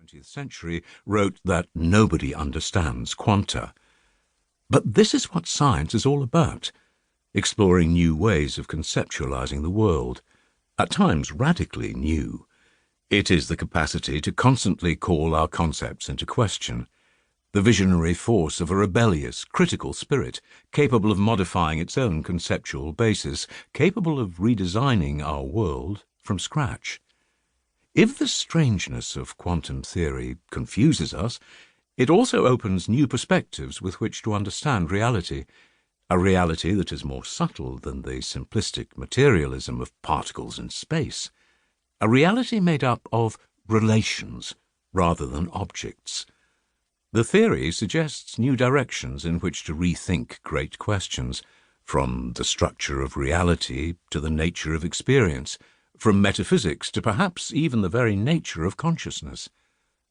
20th century, wrote that nobody understands quanta. But this is what science is all about, exploring new ways of conceptualizing the world, at times radically new. It is the capacity to constantly call our concepts into question, the visionary force of a rebellious, critical spirit, capable of modifying its own conceptual basis, capable of redesigning our world from scratch. If the strangeness of quantum theory confuses us, it also opens new perspectives with which to understand reality, a reality that is more subtle than the simplistic materialism of particles in space, a reality made up of relations rather than objects. The theory suggests new directions in which to rethink great questions, from the structure of reality to the nature of experience, from metaphysics to perhaps even the very nature of consciousness.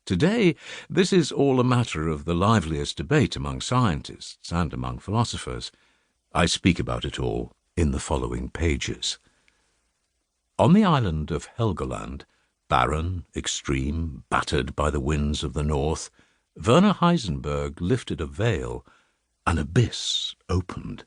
Today, this is all a matter of the liveliest debate among scientists and among philosophers. I speak about it all in the following pages. On the island of Helgoland, barren, extreme, battered by the winds of the north, Werner Heisenberg lifted a veil. An abyss opened.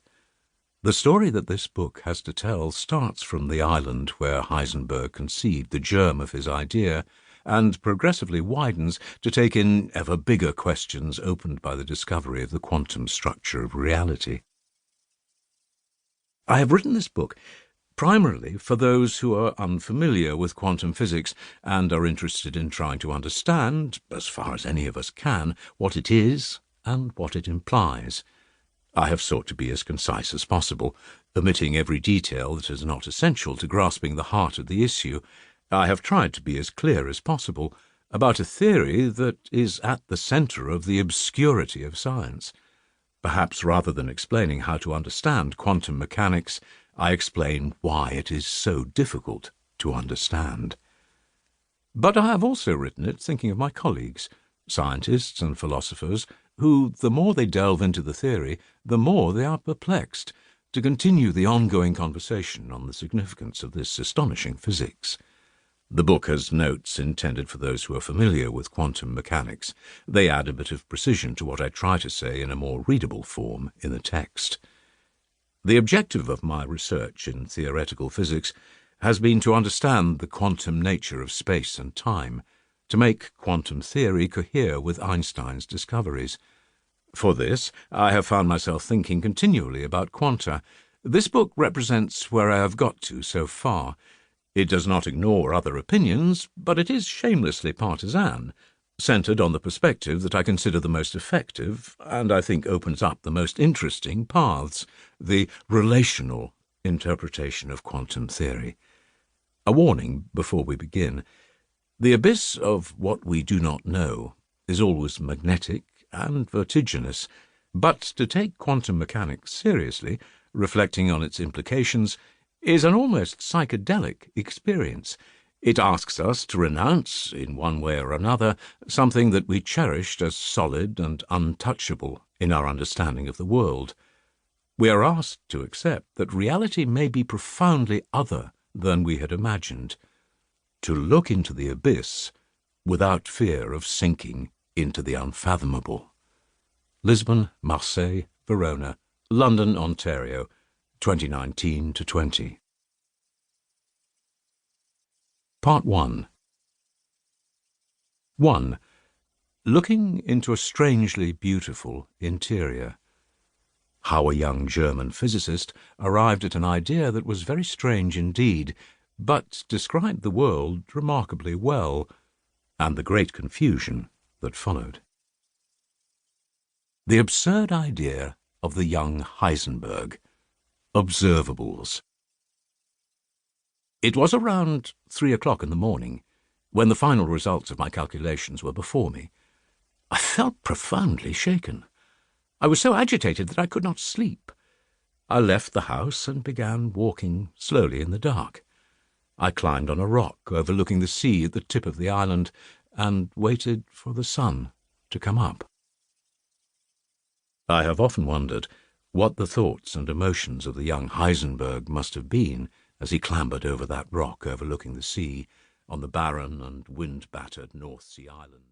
The story that this book has to tell starts from the island where Heisenberg conceived the germ of his idea and progressively widens to take in ever bigger questions opened by the discovery of the quantum structure of reality. I have written this book primarily for those who are unfamiliar with quantum physics and are interested in trying to understand, as far as any of us can, what it is and what it implies. I have sought to be as concise as possible, omitting every detail that is not essential to grasping the heart of the issue. I have tried to be as clear as possible about a theory that is at the center of the obscurity of science. Perhaps rather than explaining how to understand quantum mechanics, I explain why it is so difficult to understand. But I have also written it thinking of my colleagues, scientists and philosophers, who, the more they delve into the theory, the more they are perplexed, to continue the ongoing conversation on the significance of this astonishing physics. The book has notes intended for those who are familiar with quantum mechanics. They add a bit of precision to what I try to say in a more readable form in the text. The objective of my research in theoretical physics has been to understand the quantum nature of space and time, to make quantum theory cohere with Einstein's discoveries. For this, I have found myself thinking continually about quanta. This book represents where I have got to so far. It does not ignore other opinions, but it is shamelessly partisan, centered on the perspective that I consider the most effective, and I think opens up the most interesting paths, the relational interpretation of quantum theory. A warning before we begin. The abyss of what we do not know is always magnetic and vertiginous, but to take quantum mechanics seriously, reflecting on its implications, is an almost psychedelic experience. It asks us to renounce, in one way or another, something that we cherished as solid and untouchable in our understanding of the world. We are asked to accept that reality may be profoundly other than we had imagined, to look into the abyss without fear of sinking into the unfathomable. Lisbon, Marseille, Verona, London, Ontario, 2019-20. Part 1. 1. Looking into a strangely beautiful interior. How a young German physicist arrived at an idea that was very strange indeed, but described the world remarkably well, and the great confusion that followed. The absurd idea of the young Heisenberg. Observables. It was around 3 o'clock in the morning, when the final results of my calculations were before me. I felt profoundly shaken. I was so agitated that I could not sleep. I left the house and began walking slowly in the dark. I climbed on a rock overlooking the sea at the tip of the island and waited for the sun to come up. I have often wondered what the thoughts and emotions of the young Heisenberg must have been as he clambered over that rock overlooking the sea on the barren and wind-battered North Sea island.